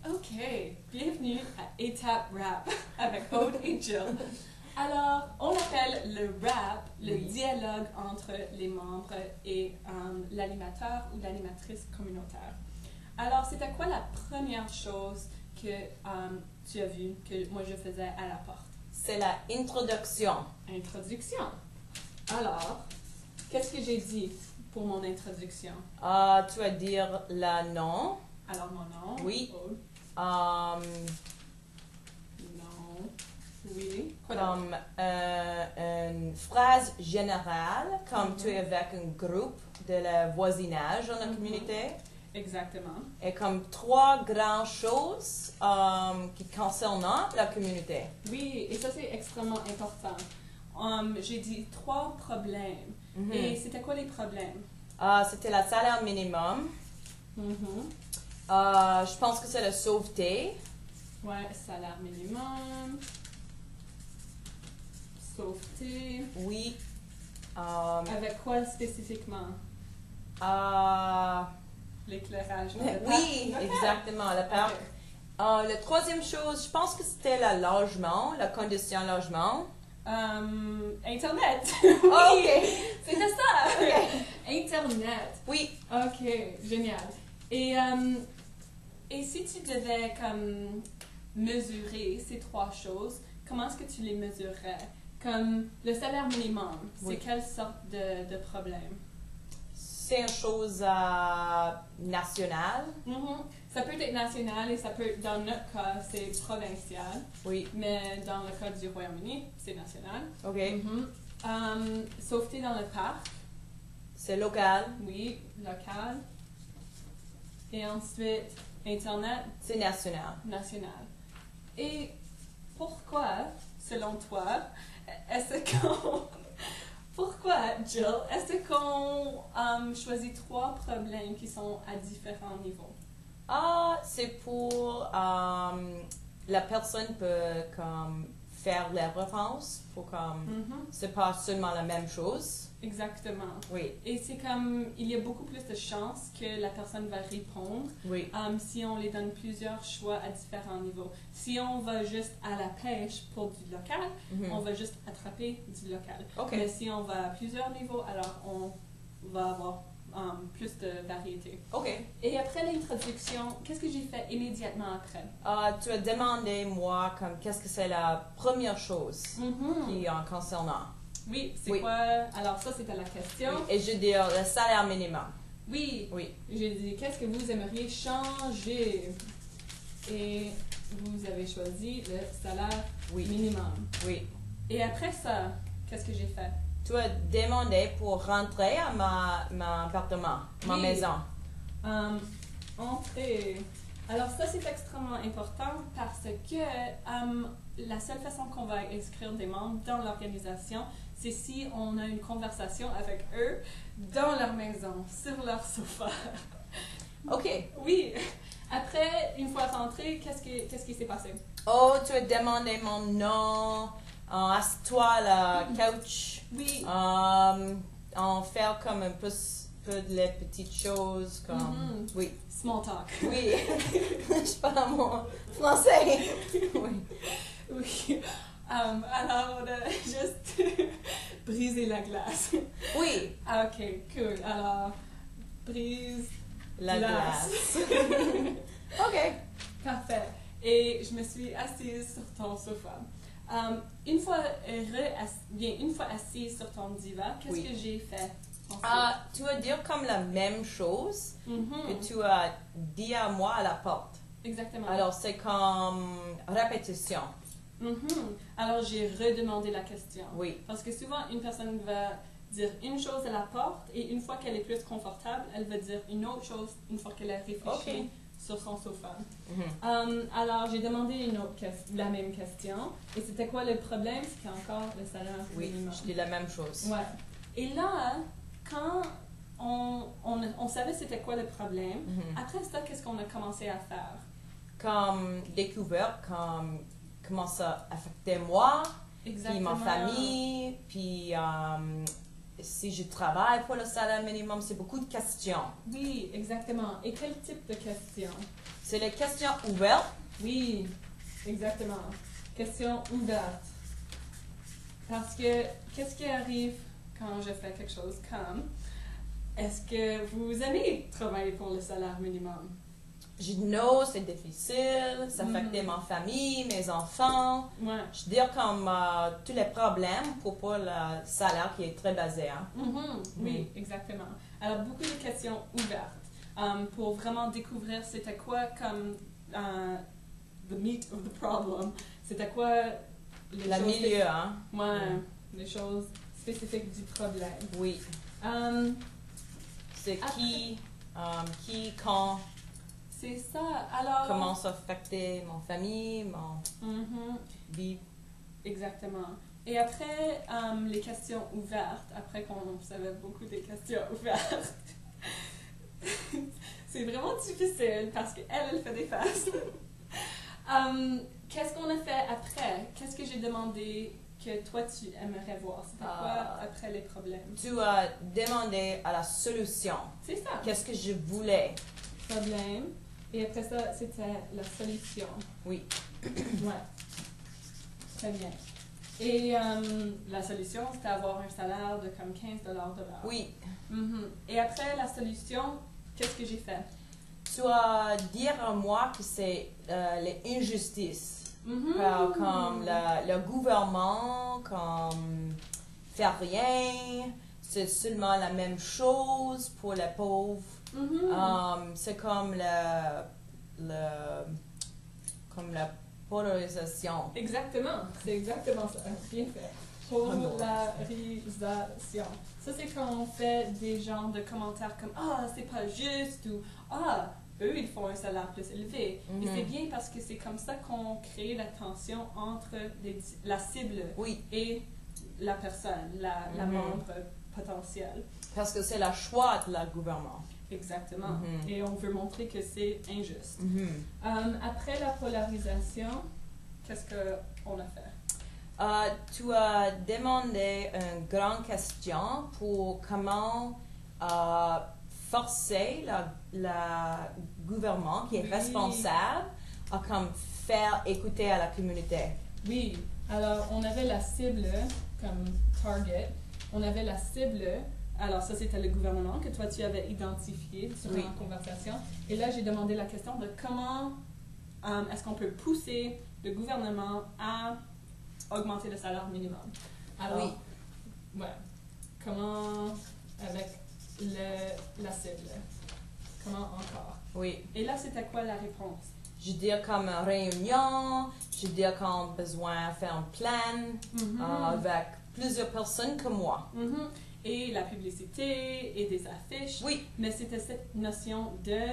Ok, bienvenue à Étape Rap avec Aude et Jill. Alors, on appelle le rap le dialogue entre les membres et l'animateur ou l'animatrice communautaire. Alors, c'était quoi la première chose que tu as vue que moi je faisais à la porte? C'est la introduction. Introduction. Alors, qu'est-ce que j'ai dit pour mon introduction? Tu vas dire le nom. Alors, mon nom. Oui. Aude. Non. Oui. Quoi Comme une phrase générale, comme tu es avec un groupe de la voisinage dans la communauté. Exactement. Et comme trois grandes choses qui concernent la communauté. Oui, et ça c'est extrêmement important. J'ai dit 3 problèmes. Et c'était quoi les problèmes? C'était le salaire minimum. Je pense que c'est la sauveté. Ouais, salaire minimum. Sauveté. Oui. Avec quoi spécifiquement? L'éclairage. Oui, exactement. Le parc. La troisième chose, je pense que c'était le logement, la condition logement. Internet. Oh, Oui, ok. c'était ça. Ok. Internet. Oui. Ok, génial. Et si tu devais comme mesurer ces 3 choses, comment est-ce que tu les mesurerais? Comme le salaire minimum, c'est quelle sorte de problème? C'est une chose nationale. Ça peut être national et ça peut, dans notre cas, c'est provincial. Oui. Mais dans le cas du Royaume-Uni, c'est national. OK. Sauveté dans le parc. C'est local. Oui, local. Et ensuite, Internet. C'est national. National. Et pourquoi, selon toi, pourquoi, Jill, est-ce qu'on choisit 3 problèmes qui sont à différents niveaux? C'est pour la personne peut comme faire la réponse pour comme c'est pas seulement la même chose. Exactement. Oui. Et c'est comme, il y a beaucoup plus de chances que la personne va répondre si on les donne plusieurs choix à différents niveaux. Si on va juste à la pêche pour du local, on va juste attraper du local. Okay. Mais si on va à plusieurs niveaux, alors on va avoir plus de variété. OK. Et après l'introduction, qu'est-ce que j'ai fait immédiatement après? Tu as demandé, moi, comme qu'est-ce que c'est la première chose qui en concernant. Oui, c'est quoi? Alors ça, c'était la question. Oui. Et je dis le salaire minimum. Oui. Oui. J'ai dit, qu'est-ce que vous aimeriez changer? Et vous avez choisi le salaire minimum. Oui. Et après ça, qu'est-ce que j'ai fait? Tu as demandé pour rentrer à mon appartement, ma maison. Entrer. Alors ça, c'est extrêmement important parce que la seule façon qu'on va inscrire des membres dans l'organisation, c'est si on a une conversation avec eux dans leur maison, sur leur sofa. OK. Oui. Après, une fois rentré, qu'est-ce qui s'est passé? Oh, tu as demandé mon nom, assieds-toi à la couch. Oui. En faire comme un peu de les petites choses, comme... Oui. Small talk. Oui. Je parle mon français. Oui. Oui. Alors, on a juste brisé la glace. Oui. OK, cool. Alors, brise La glace. OK. Parfait. Et je me suis assise sur ton sofa. Une fois assise sur ton divan, qu'est-ce que j'ai fait? Tu vas dire comme la même chose que tu as dit à moi à la porte. Exactement. Alors, c'est comme répétition. Alors, j'ai redemandé la question. Oui. Parce que souvent, une personne va dire une chose à la porte et une fois qu'elle est plus confortable, elle va dire une autre chose une fois qu'elle a réfléchi sur son sofa. Alors, j'ai demandé la même question. Et c'était quoi le problème? C'était encore le salaire minimum. Oui, je dis la même chose. Ouais. Et là, quand on savait c'était quoi le problème, après ça, qu'est-ce qu'on a commencé à faire? Comme découvert, comme comment ça affectait moi, puis ma famille, puis si je travaille pour le salaire minimum, c'est beaucoup de questions. Oui, exactement. Et quel type de questions? c'est les questions ouvertes. Oui, exactement. Question ouverte. Parce que, qu'est-ce qui arrive quand je fais quelque chose comme, est-ce que vous aimez travailler pour le salaire minimum? Je dis non, c'est difficile, ça affecte ma famille, mes enfants. Ouais. Je veux dire comme tous les problèmes pour le salaire qui est très basé. Hein? Oui, exactement. Alors, beaucoup de questions ouvertes pour vraiment découvrir c'était quoi comme the meat of the problem. C'était quoi le milieu, hein? Ouais, les choses spécifiques du problème. Oui. C'est qui, quand. C'est ça. Alors. Comment ça affecte mon famille, mon vie. Exactement. Et après, les questions ouvertes, après qu'on savait beaucoup des questions ouvertes, c'est vraiment difficile parce qu'elle fait des faces. Qu'est-ce qu'on a fait après? Qu'est-ce que j'ai demandé que toi tu aimerais voir? C'était quoi après les problèmes? Tu as demandé à la solution. C'est ça. Qu'est-ce que je voulais? Problème. Et après ça, c'était la solution. Oui. Ouais. Très bien. Et la solution, c'était avoir un salaire de comme 15 de l'heure. Oui. Et après la solution, qu'est-ce que j'ai fait? Tu as dit à moi que c'est les injustices. Comme le gouvernement, comme faire rien, c'est seulement la même chose pour les pauvres. C'est comme comme la polarisation. Exactement, c'est exactement ça. Bien fait. Polarisation. Ça, c'est quand on fait des genres de commentaires comme « Ah, c'est pas juste » ou « Ah, eux, ils font un salaire plus élevé. Et c'est bien parce que c'est comme ça qu'on crée la tension entre la cible et la personne, la membre potentielle. Parce que c'est le choix de la gouvernement. Exactement. Et on veut montrer que c'est injuste. Après la polarisation, qu'est-ce qu'on a fait? Tu as demandé une grande question pour comment forcer le gouvernement qui est responsable à comme faire écouter à la communauté. Oui. Alors, on avait la cible comme target. On avait la cible. Alors, ça, c'était le gouvernement que toi, tu avais identifié sur la conversation. Et là, j'ai demandé la question de comment est-ce qu'on peut pousser le gouvernement à augmenter le salaire minimum. Alors, comment avec la cible? Comment encore? Oui. Et là, c'était quoi la réponse? Je dis comme une réunion, je dis qu'on a besoin de faire un plan avec plusieurs personnes comme moi. Et la publicité et des affiches. Oui. Mais c'était cette notion de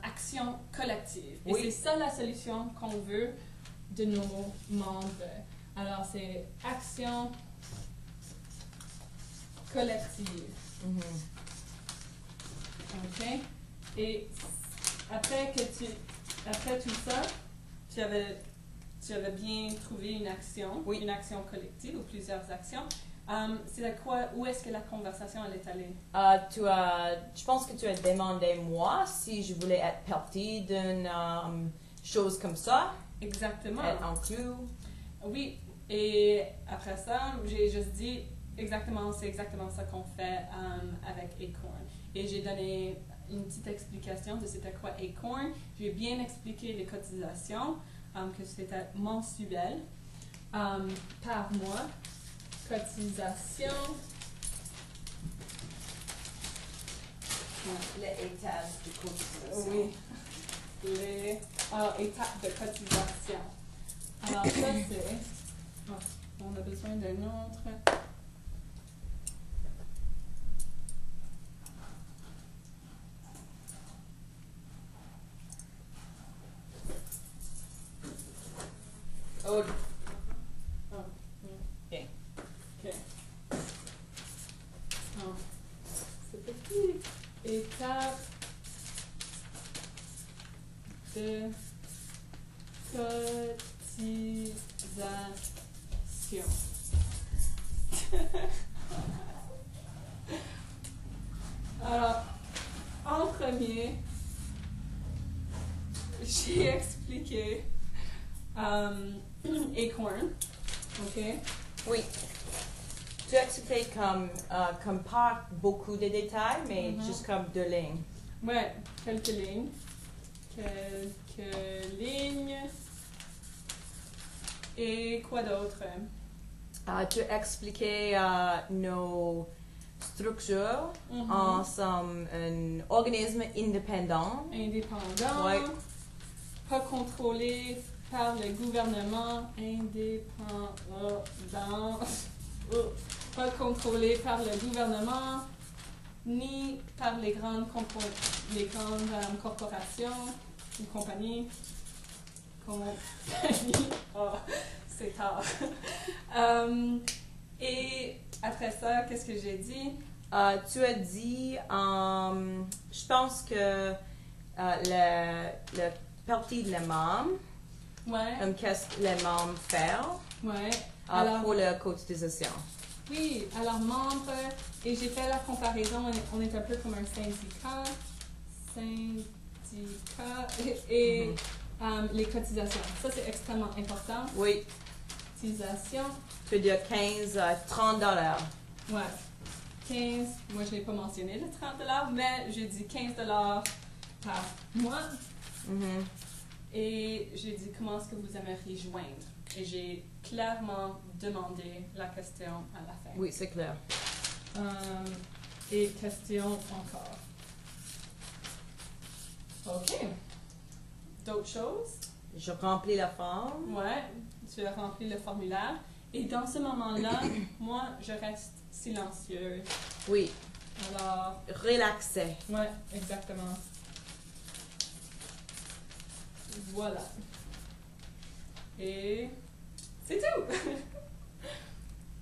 action collective. Et c'est ça la solution qu'on veut de nos membres. Alors, c'est action collective. OK? Et après tout ça, tu avais bien trouvé une action, une action collective ou plusieurs actions. C'est quoi, où est-ce que la conversation elle est allée? Je pense que tu as demandé moi si je voulais être partie d'une chose comme ça. Exactement. Être inclus. Oui, et après ça, j'ai juste dit c'est exactement ça qu'on fait avec Acorn. Et j'ai donné une petite explication de c'était quoi Acorn. J'ai bien expliqué les cotisations, que c'était mensuel par mois. Cotisation. Les étages de cotisation. Oui. Les étapes de cotisation. Alors, ça, c'est. On a besoin d'un autre. Oh. C'est petit. Étape de cotisation. Alors, en premier, j'ai expliqué Acorn, ok? Oui. Tu expliques comme pas beaucoup de détails, mais juste comme 2 lignes. Ouais, quelques lignes. Quelques lignes. Et quoi d'autre? Tu expliquais nos structures ensemble un organisme indépendant. Indépendant. Ouais. Pas contrôlé par le gouvernement. Indépendant. Pas contrôlé par le gouvernement, ni par les grandes corporations ou compagnies. Oh, c'est tard. Et après ça, qu'est-ce que j'ai dit? Tu as dit, je pense que le parti de les membres, Ouais. qu'est-ce que les membres font Ouais. pour la cotisation. Oui, alors membres, et j'ai fait la comparaison, on est un peu comme un syndicat. Et les cotisations. Ça, c'est extrêmement important. Oui. Cotisation. Tu veux dire 15 à 30 $. Ouais. 15, moi je n'ai pas mentionné le 30 $, mais j'ai dit 15 $ par mois. Et j'ai dit comment est-ce que vous aimeriez joindre. Et j'ai clairement demandé la question à la fin. Oui, c'est clair. Et question encore. OK. D'autres choses? Je remplis la forme. Ouais, tu as rempli le formulaire. Et dans ce moment-là, moi, je reste silencieuse. Oui. Alors... Relaxé. Ouais, exactement. Voilà. Et c'est tout!